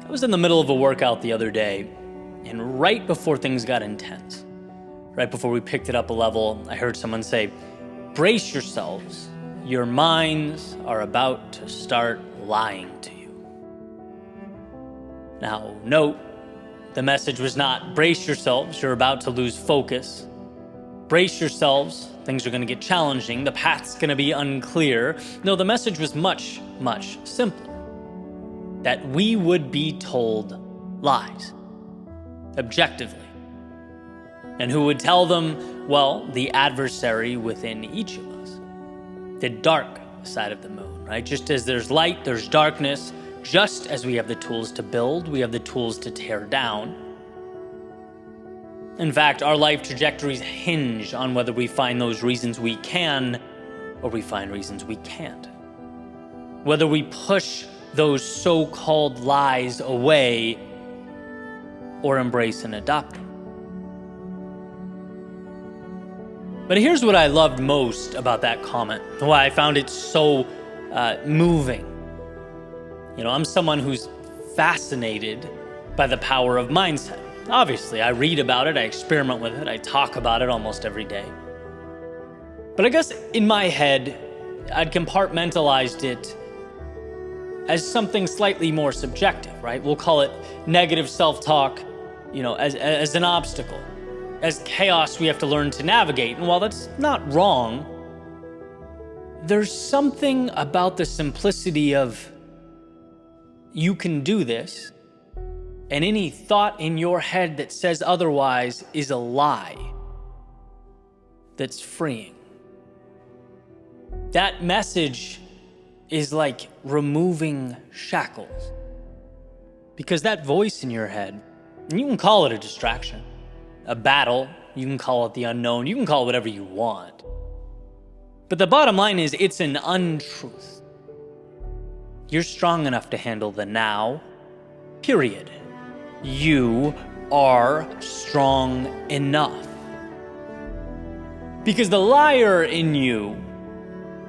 I was in the middle of a workout the other day, and right before things got intense, right before we picked it up a level, I heard someone say, "Brace yourselves, your minds are about to start lying to you." Now, note, the message was not, brace yourselves, you're about to lose focus. Brace yourselves, things are going to get challenging, the path's going to be unclear. No, the message was much, much simpler. That we would be told lies, objectively. And who would tell them? Well, the adversary within each of us. The dark side of the moon, right? Just as there's light, there's darkness. Just as we have the tools to build, we have the tools to tear down. In fact, our life trajectories hinge on whether we find those reasons we can or we find reasons we can't. Whether we push those so-called lies away or embrace and adopt them. But here's what I loved most about that comment, why I found it so moving. You know, I'm someone who's fascinated by the power of mindset. Obviously, I read about it, I experiment with it, I talk about it almost every day. But I guess in my head, I'd compartmentalized it as something slightly more subjective, right? We'll call it negative self-talk, as an obstacle, as chaos we have to learn to navigate. And while that's not wrong, there's something about the simplicity of you can do this, and any thought in your head that says otherwise is a lie that's freeing. That message is like removing shackles. Because that voice in your head, and you can call it a distraction, a battle, you can call it the unknown, you can call it whatever you want. But the bottom line is it's an untruth. You're strong enough to handle the now, period. You are strong enough. Because the liar in you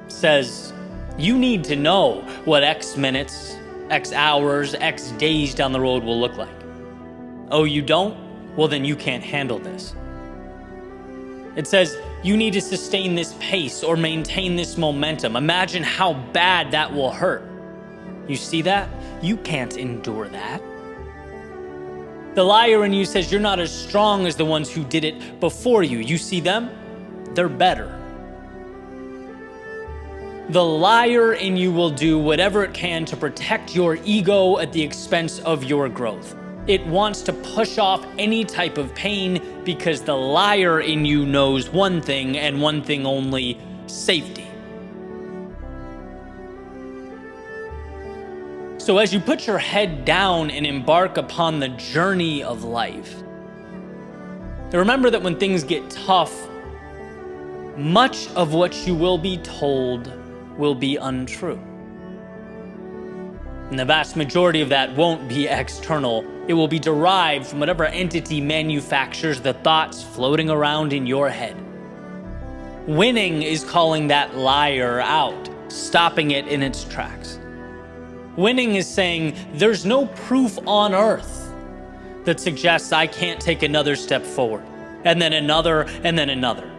says, you need to know what X minutes, X hours, X days down the road will look like. Oh, you don't? Well, then you can't handle this. It says, you need to sustain this pace or maintain this momentum. Imagine how bad that will hurt. You see that? You can't endure that. The liar in you says you're not as strong as the ones who did it before you. You see them? They're better. The liar in you will do whatever it can to protect your ego at the expense of your growth. It wants to push off any type of pain because the liar in you knows one thing and one thing only: safety. So as you put your head down and embark upon the journey of life, remember that when things get tough, much of what you will be told will be untrue. And the vast majority of that won't be external. It will be derived from whatever entity manufactures the thoughts floating around in your head. Winning is calling that liar out, stopping it in its tracks. Winning is saying, there's no proof on earth that suggests I can't take another step forward, and then another, and then another.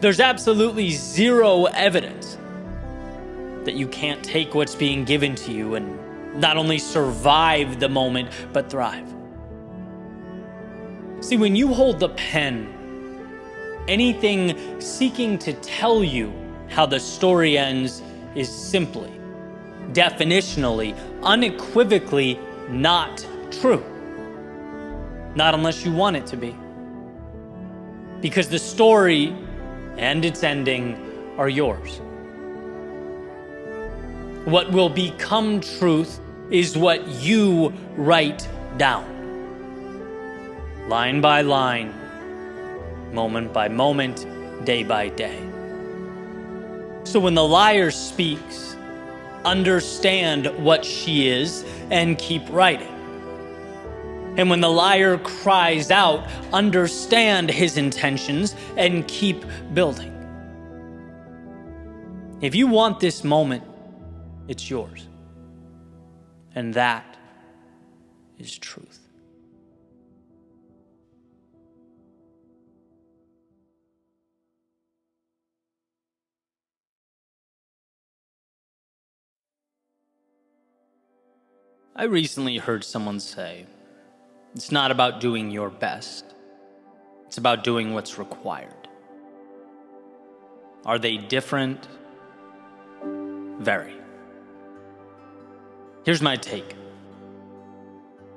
There's absolutely zero evidence that you can't take what's being given to you and not only survive the moment, but thrive. See, when you hold the pen, anything seeking to tell you how the story ends is simply, definitionally, unequivocally not true. Not unless you want it to be. Because the story and its ending are yours. What will become truth is what you write down. Line by line, moment by moment, day by day. So when the liar speaks, understand what she is and keep writing. And when the liar cries out, understand his intentions and keep building. If you want this moment, it's yours. And that is truth. I recently heard someone say, it's not about doing your best, it's about doing what's required. Are they different? Very. Here's my take.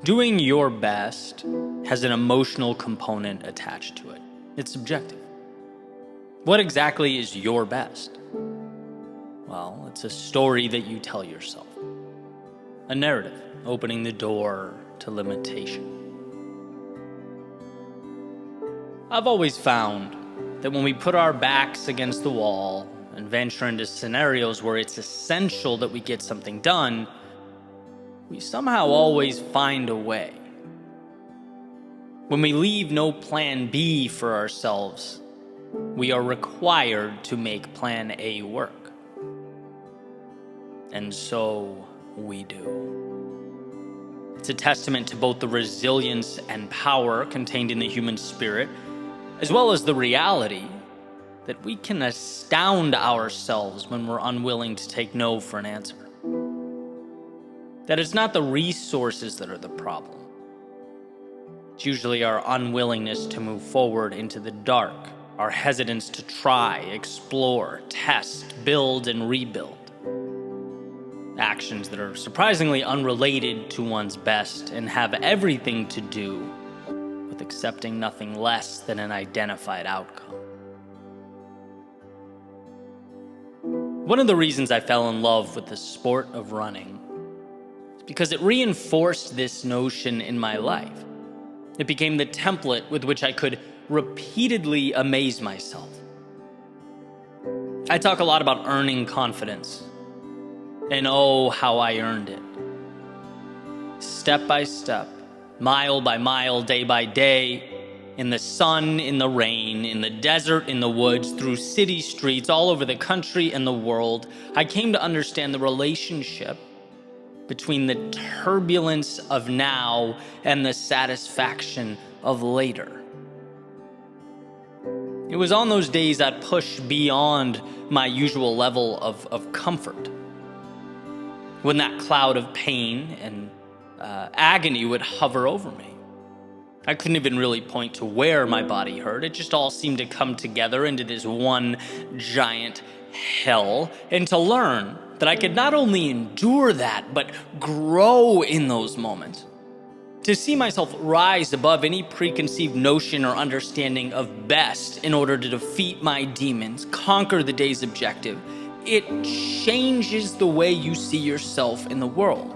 Doing your best has an emotional component attached to it. It's subjective. What exactly is your best? Well, it's a story that you tell yourself. A narrative opening the door to limitation. I've always found that when we put our backs against the wall and venture into scenarios where it's essential that we get something done, we somehow always find a way. When we leave no plan B for ourselves, we are required to make plan A work. And so we do. It's a testament to both the resilience and power contained in the human spirit, as well as the reality that we can astound ourselves when we're unwilling to take no for an answer. That it's not the resources that are the problem. It's usually our unwillingness to move forward into the dark, our hesitance to try, explore, test, build, and rebuild. Actions that are surprisingly unrelated to one's best and have everything to do with accepting nothing less than an identified outcome. One of the reasons I fell in love with the sport of running is because it reinforced this notion in my life. It became the template with which I could repeatedly amaze myself. I talk a lot about earning confidence. And oh, how I earned it. Step by step, mile by mile, day by day, in the sun, in the rain, in the desert, in the woods, through city streets, all over the country and the world, I came to understand the relationship between the turbulence of now and the satisfaction of later. It was on those days I'd push beyond my usual level of comfort, when that cloud of pain and agony would hover over me. I couldn't even really point to where my body hurt. It just all seemed to come together into this one giant hell, and to learn that I could not only endure that, but grow in those moments. To see myself rise above any preconceived notion or understanding of best in order to defeat my demons, conquer the day's objective, it changes the way you see yourself in the world.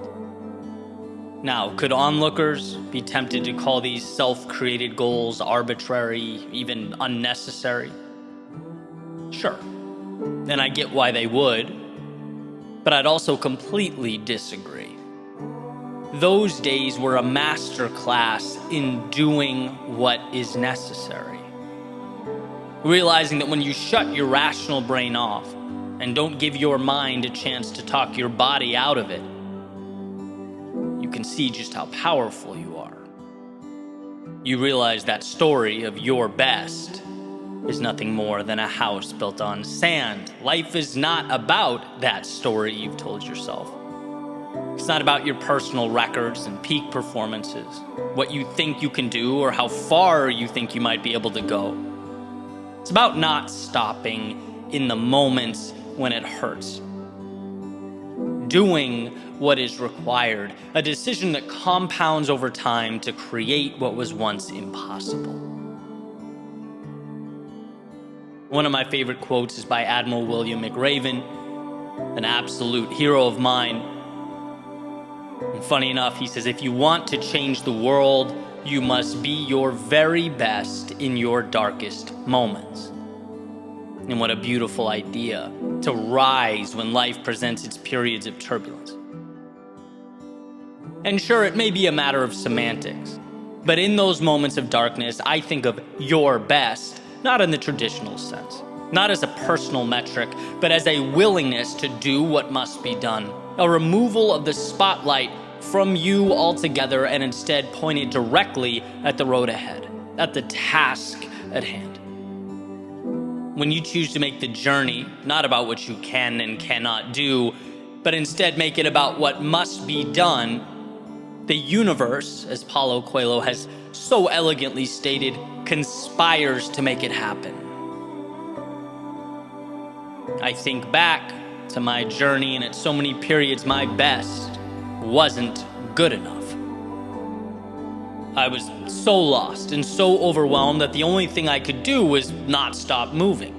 Now, could onlookers be tempted to call these self-created goals arbitrary, even unnecessary? Sure, and I get why they would, but I'd also completely disagree. Those days were a masterclass in doing what is necessary. Realizing that when you shut your rational brain off and don't give your mind a chance to talk your body out of it, you can see just how powerful you are. You realize that story of your best is nothing more than a house built on sand. Life is not about that story you've told yourself. It's not about your personal records and peak performances, what you think you can do or how far you think you might be able to go. It's about not stopping in the moments when it hurts. Doing what is required, a decision that compounds over time to create what was once impossible. One of my favorite quotes is by Admiral William McRaven, an absolute hero of mine. And funny enough, he says, if you want to change the world, you must be your very best in your darkest moments. And what a beautiful idea, to rise when life presents its periods of turbulence. And sure, it may be a matter of semantics, but in those moments of darkness, I think of your best, not in the traditional sense, not as a personal metric, but as a willingness to do what must be done, a removal of the spotlight from you altogether and instead point it directly at the road ahead, at the task at hand. When you choose to make the journey not about what you can and cannot do, but instead make it about what must be done, the universe, as Paulo Coelho has so elegantly stated, conspires to make it happen. I think back to my journey, and at so many periods my best wasn't good enough. I was so lost and so overwhelmed that the only thing I could do was not stop moving.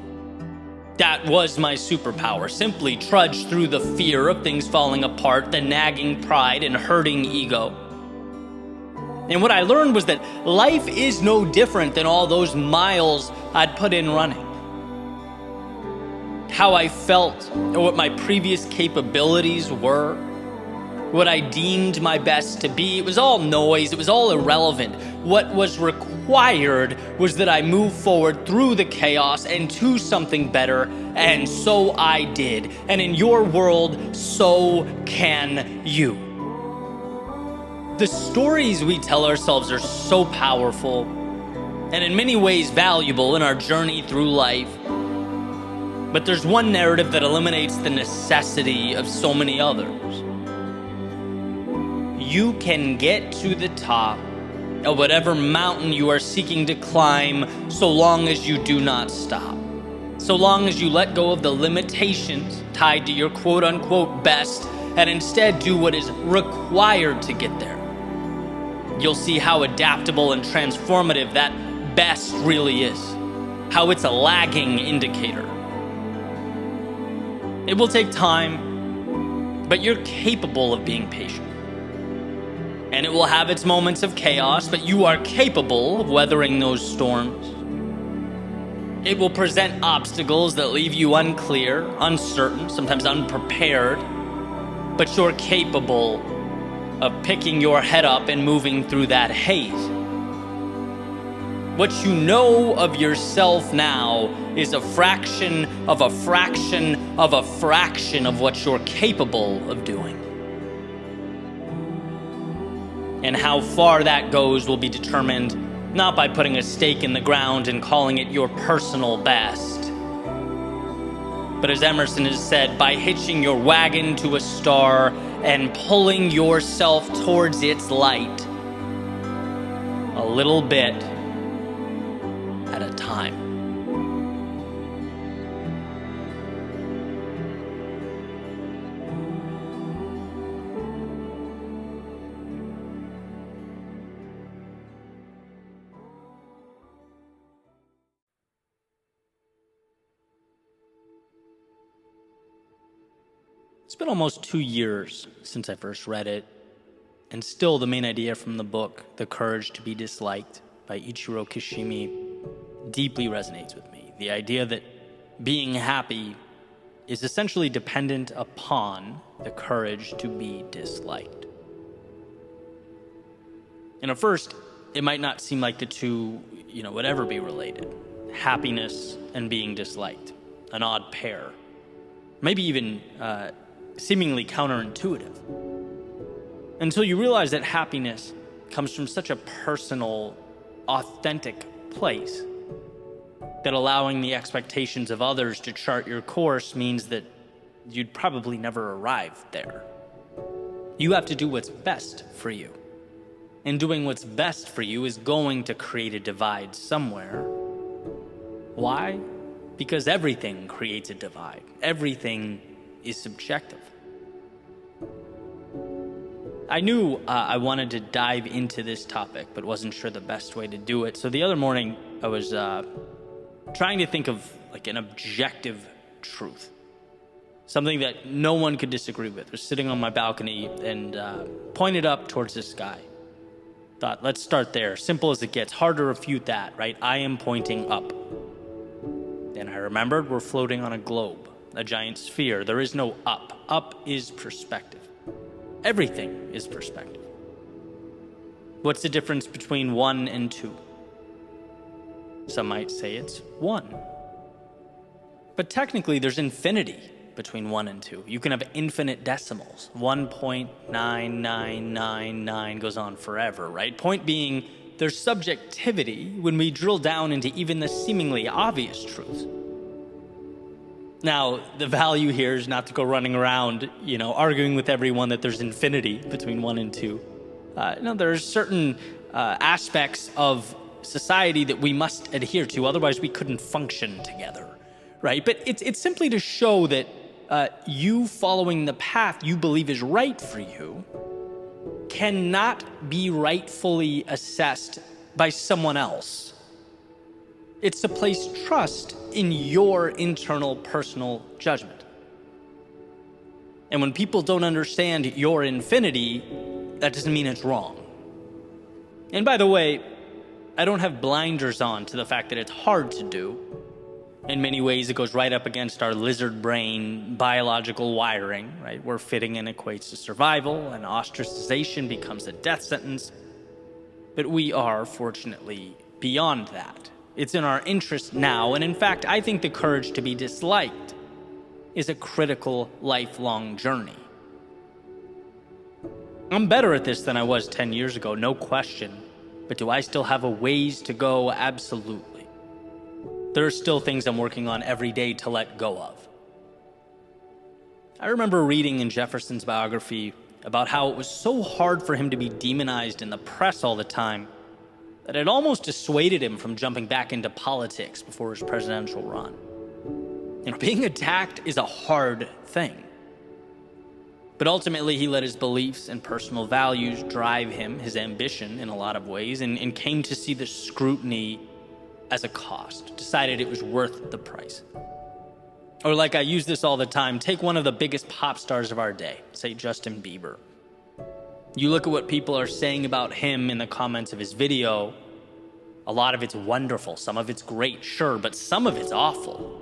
That was my superpower, simply trudge through the fear of things falling apart, the nagging pride and hurting ego. And what I learned was that life is no different than all those miles I'd put in running. How I felt, or what my previous capabilities were, what I deemed my best to be, it was all noise, it was all irrelevant. What was required was that I move forward through the chaos and to something better, and so I did. And in your world, so can you. The stories we tell ourselves are so powerful, and in many ways valuable in our journey through life. But there's one narrative that eliminates the necessity of so many others. You can get to the top of whatever mountain you are seeking to climb so long as you do not stop. So long as you let go of the limitations tied to your quote-unquote best and instead do what is required to get there. You'll see how adaptable and transformative that best really is. How it's a lagging indicator. It will take time, but you're capable of being patient. And it will have its moments of chaos, but you are capable of weathering those storms. It will present obstacles that leave you unclear, uncertain, sometimes unprepared, but you're capable of picking your head up and moving through that haze. What you know of yourself now is a fraction of a fraction of a fraction of what you're capable of doing. And how far that goes will be determined not by putting a stake in the ground and calling it your personal best, but as Emerson has said, by hitching your wagon to a star and pulling yourself towards its light, a little bit at a time. It's been almost 2 years since I first read it, and still the main idea from the book, The Courage to be Disliked by Ichiro Kishimi, deeply resonates with me. The idea that being happy is essentially dependent upon the courage to be disliked. And at first, it might not seem like the two, would ever be related. Happiness and being disliked, an odd pair. Maybe even seemingly counterintuitive. Until you realize that happiness comes from such a personal, authentic place that allowing the expectations of others to chart your course means that you'd probably never arrive there. You have to do what's best for you. And doing what's best for you is going to create a divide somewhere. Why? Because everything creates a divide. Everything is subjective. I knew I wanted to dive into this topic, but wasn't sure the best way to do it. So the other morning, I was trying to think of like an objective truth. Something that no one could disagree with. I was sitting on my balcony and pointed up towards the sky. Thought, let's start there. Simple as it gets. Hard to refute that, right? I am pointing up. Then I remembered we're floating on a globe, a giant sphere. There is no up. Up is perspective. Everything is perspective. What's the difference between 1 and 2? Some might say it's 1. But technically there's infinity between 1 and 2. You can have infinite decimals. 1.9999 goes on forever, right? Point being, there's subjectivity when we drill down into even the seemingly obvious truths. Now, the value here is not to go running around, arguing with everyone that there's infinity between 1 and 2. No, there's certain aspects of society that we must adhere to, otherwise we couldn't function together, right? But it's simply to show that you following the path you believe is right for you cannot be rightfully assessed by someone else. It's to place trust in your internal personal judgment. And when people don't understand your infinity, that doesn't mean it's wrong. And by the way, I don't have blinders on to the fact that it's hard to do. In many ways, it goes right up against our lizard brain biological wiring, right? Where fitting in equates to survival and ostracization becomes a death sentence. But we are, fortunately, beyond that. It's in our interest now, and in fact, I think the courage to be disliked is a critical lifelong journey. I'm better at this than I was 10 years ago, no question. But do I still have a ways to go? Absolutely. There are still things I'm working on every day to let go of. I remember reading in Jefferson's biography about how it was so hard for him to be demonized in the press all the time that it almost dissuaded him from jumping back into politics before his presidential run. Being attacked is a hard thing. But ultimately, he let his beliefs and personal values drive him, his ambition in a lot of ways, and came to see the scrutiny as a cost, decided it was worth the price. Or like I use this all the time, take one of the biggest pop stars of our day, say Justin Bieber. You look at what people are saying about him in the comments of his video, a lot of it's wonderful, some of it's great, sure, but some of it's awful.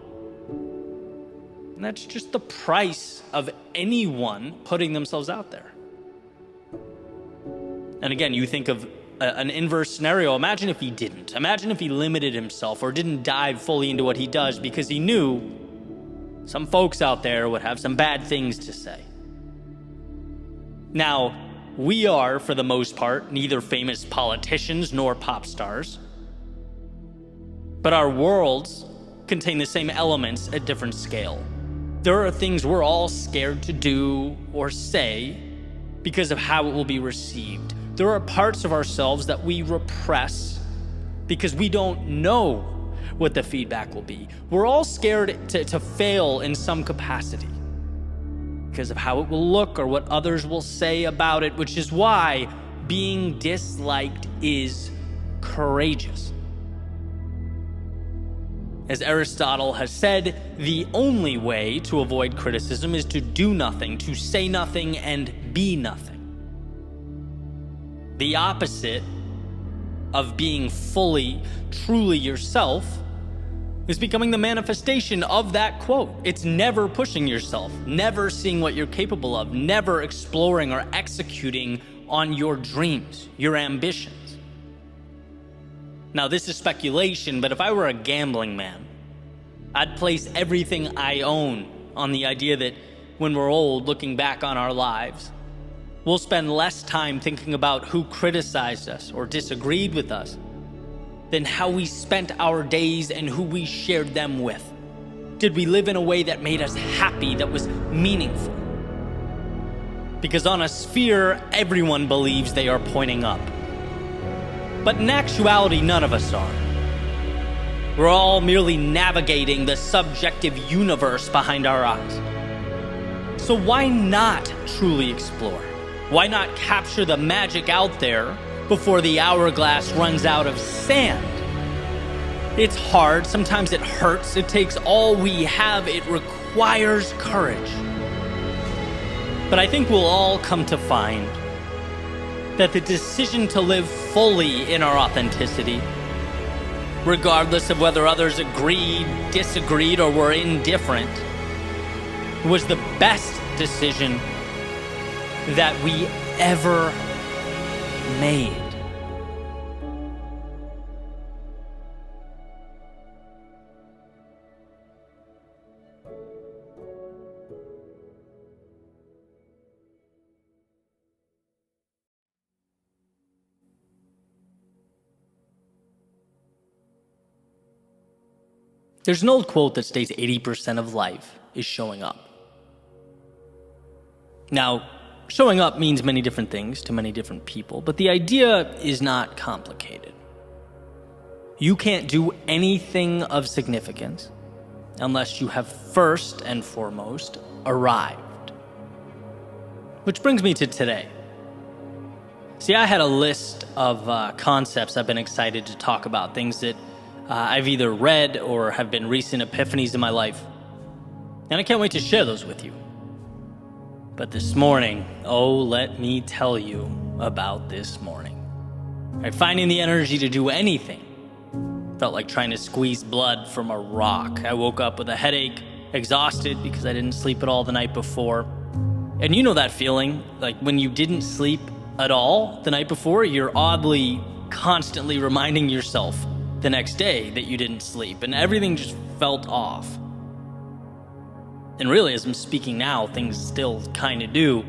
And that's just the price of anyone putting themselves out there. And again, you think of an inverse scenario. Imagine if he didn't. Imagine if he limited himself or didn't dive fully into what he does because he knew some folks out there would have some bad things to say. Now, we are, for the most part, neither famous politicians nor pop stars. But our worlds contain the same elements at different scale. There are things we're all scared to do or say because of how it will be received. There are parts of ourselves that we repress because we don't know what the feedback will be. We're all scared to fail in some capacity because of how it will look or what others will say about it, which is why being disliked is courageous. As Aristotle has said, the only way to avoid criticism is to do nothing, to say nothing, and be nothing. The opposite of being fully, truly yourself is becoming the manifestation of that quote. It's never pushing yourself, never seeing what you're capable of, never exploring or executing on your dreams, your ambitions. Now, this is speculation, but if I were a gambling man, I'd place everything I own on the idea that when we're old, looking back on our lives, we'll spend less time thinking about who criticized us or disagreed with us than how we spent our days and who we shared them with. Did we live in a way that made us happy, that was meaningful? Because on a sphere, everyone believes they are pointing up. But in actuality, none of us are. We're all merely navigating the subjective universe behind our eyes. So why not truly explore? Why not capture the magic out there before the hourglass runs out of sand? It's hard, sometimes it hurts, it takes all we have, it requires courage. But I think we'll all come to find that the decision to live fully in our authenticity, regardless of whether others agreed, disagreed, or were indifferent, was the best decision that we ever made. There's an old quote that states 80% of life is showing up. Now, showing up means many different things to many different people, but the idea is not complicated. You can't do anything of significance unless you have first and foremost arrived. Which brings me to today. See, I had a list of concepts I've been excited to talk about, things that I've either read or have been recent epiphanies in my life. And I can't wait to share those with you. But this morning, let me tell you about this morning. Finding the energy to do anything felt like trying to squeeze blood from a rock. I woke up with a headache, exhausted because I didn't sleep at all the night before. And you know that feeling, like when you didn't sleep at all the night before, you're oddly constantly reminding yourself the next day that you didn't sleep, and everything just felt off. And really, as I'm speaking now, things still kind of do.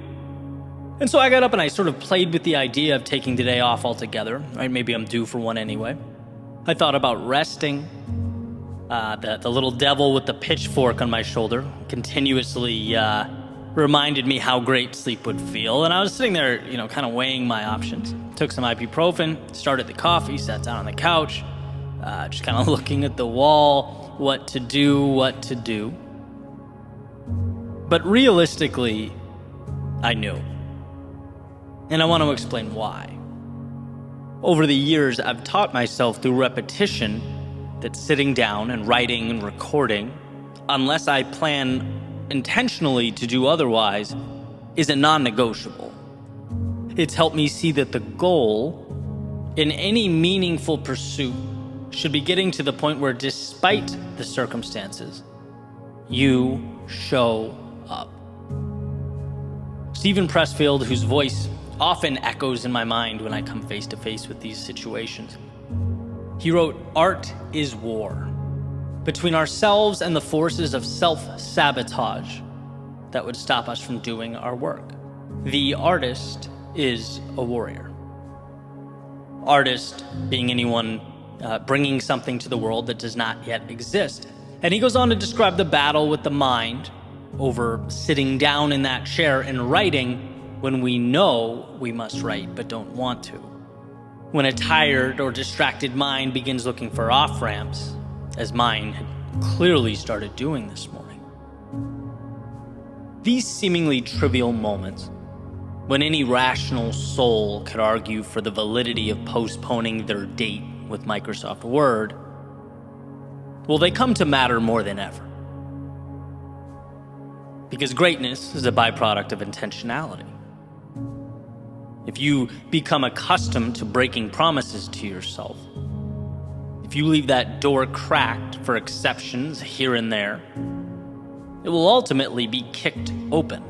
And so I got up and I sort of played with the idea of taking the day off altogether, right? Maybe I'm due for one anyway. I thought about resting. The little devil with the pitchfork on my shoulder continuously reminded me how great sleep would feel. And I was sitting there, kind of weighing my options. Took some ibuprofen, started the coffee, sat down on the couch, just kind of looking at the wall, what to do. But realistically, I knew. And I want to explain why. Over the years, I've taught myself through repetition that sitting down and writing and recording, unless I plan intentionally to do otherwise, is a non-negotiable. It's helped me see that the goal in any meaningful pursuit should be getting to the point where, despite the circumstances, you show up. Stephen Pressfield, whose voice often echoes in my mind when I come face to face with these situations, he wrote, "Art is war, between ourselves and the forces of self-sabotage that would stop us from doing our work. The artist is a warrior." Artist being anyone bringing something to the world that does not yet exist. And he goes on to describe the battle with the mind over sitting down in that chair and writing when we know we must write but don't want to. When a tired or distracted mind begins looking for off-ramps, as mine had clearly started doing this morning. These seemingly trivial moments, when any rational soul could argue for the validity of postponing their date with Microsoft Word, well, they come to matter more than ever. Because greatness is a byproduct of intentionality. If you become accustomed to breaking promises to yourself, if you leave that door cracked for exceptions here and there, it will ultimately be kicked open.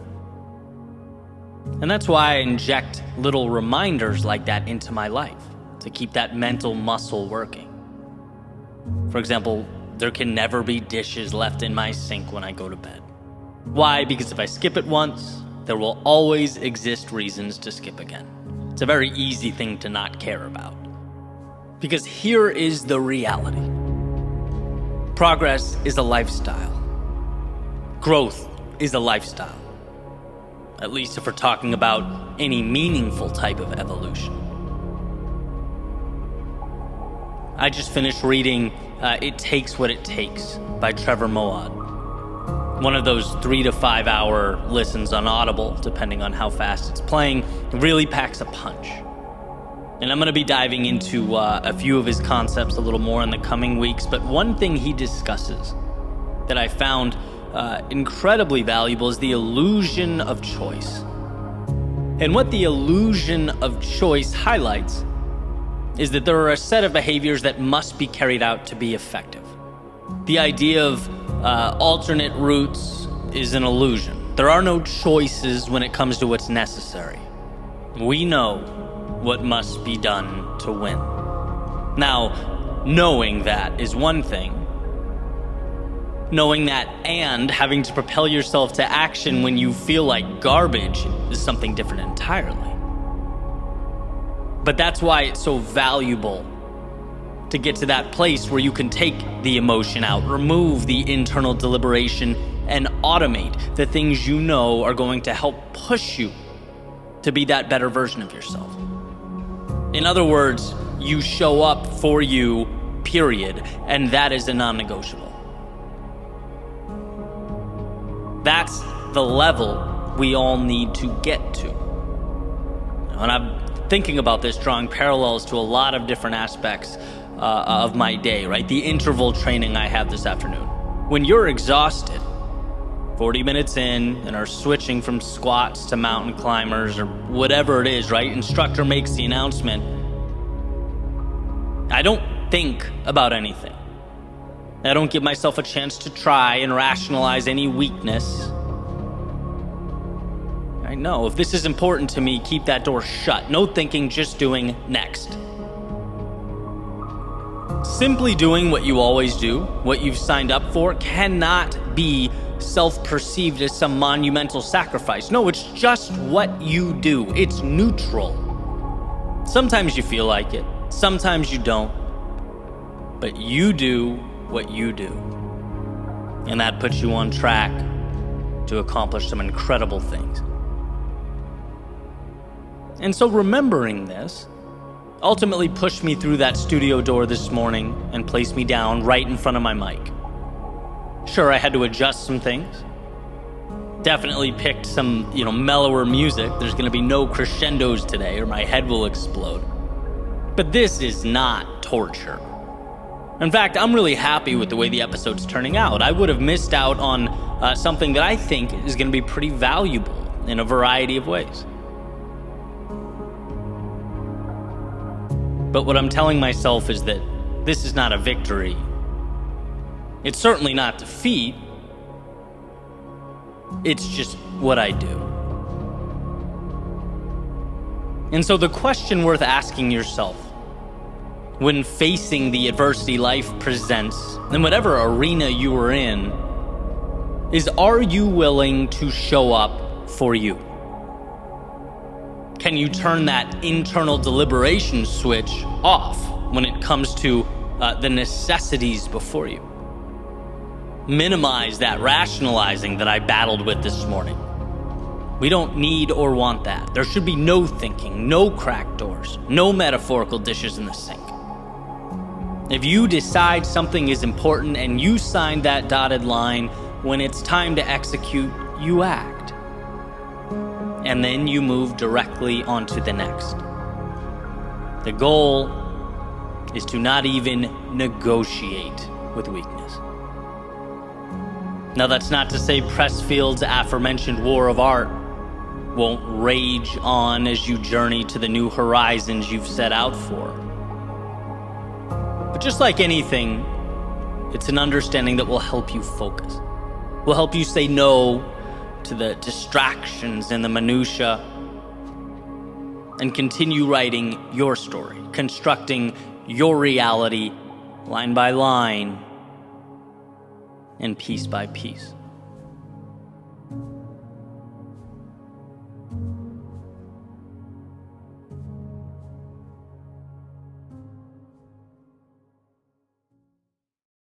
And that's why I inject little reminders like that into my life, to keep that mental muscle working. For example, there can never be dishes left in my sink when I go to bed. Why? Because if I skip it once, there will always exist reasons to skip again. It's a very easy thing to not care about. Because here is the reality. Progress is a lifestyle. Growth is a lifestyle. At least if we're talking about any meaningful type of evolution. I just finished reading It Takes What It Takes by Trevor Moawad. One of those 3 to 5 hour listens on Audible, depending on how fast it's playing, really packs a punch. And I'm going to be diving into a few of his concepts a little more in the coming weeks, but one thing he discusses that I found incredibly valuable is the illusion of choice. And what the illusion of choice highlights is that there are a set of behaviors that must be carried out to be effective. The idea of alternate routes is an illusion. There are no choices when it comes to what's necessary. We know what must be done to win. Now, knowing that is one thing. Knowing that and having to propel yourself to action when you feel like garbage is something different entirely. But that's why it's so valuable to get to that place where you can take the emotion out, remove the internal deliberation, and automate the things you know are going to help push you to be that better version of yourself. In other words, you show up for you, period, and that is a non-negotiable. That's the level we all need to get to. And I'm thinking about this, drawing parallels to a lot of different aspects of my day, right? The interval training I have this afternoon. When you're exhausted, 40 minutes in, and are switching from squats to mountain climbers or whatever it is, right? Instructor makes the announcement. I don't think about anything. I don't give myself a chance to try and rationalize any weakness. I know, if this is important to me, keep that door shut. No thinking, just doing next. Simply doing what you always do, what you've signed up for, cannot be self-perceived as some monumental sacrifice. No, it's just what you do. It's neutral. Sometimes you feel like it, sometimes you don't. But you do what you do. And that puts you on track to accomplish some incredible things. And so remembering this ultimately pushed me through that studio door this morning and placed me down right in front of my mic. Sure, I had to adjust some things. Definitely picked some, mellower music. There's going to be no crescendos today or my head will explode. But this is not torture. In fact, I'm really happy with the way the episode's turning out. I would have missed out on something that I think is going to be pretty valuable in a variety of ways. But what I'm telling myself is that this is not a victory. It's certainly not defeat. It's just what I do. And so the question worth asking yourself when facing the adversity life presents, in whatever arena you are in, is, are you willing to show up for you? Can you turn that internal deliberation switch off when it comes to the necessities before you? Minimize that rationalizing that I battled with this morning. We don't need or want that. There should be no thinking, no cracked doors, no metaphorical dishes in the sink. If you decide something is important and you sign that dotted line, when it's time to execute, you act. And then you move directly onto the next. The goal is to not even negotiate with weakness. Now, that's not to say Pressfield's aforementioned war of art won't rage on as you journey to the new horizons you've set out for. But just like anything, it's an understanding that will help you focus, will help you say no to the distractions and the minutia, and continue writing your story, constructing your reality line by line and piece by piece.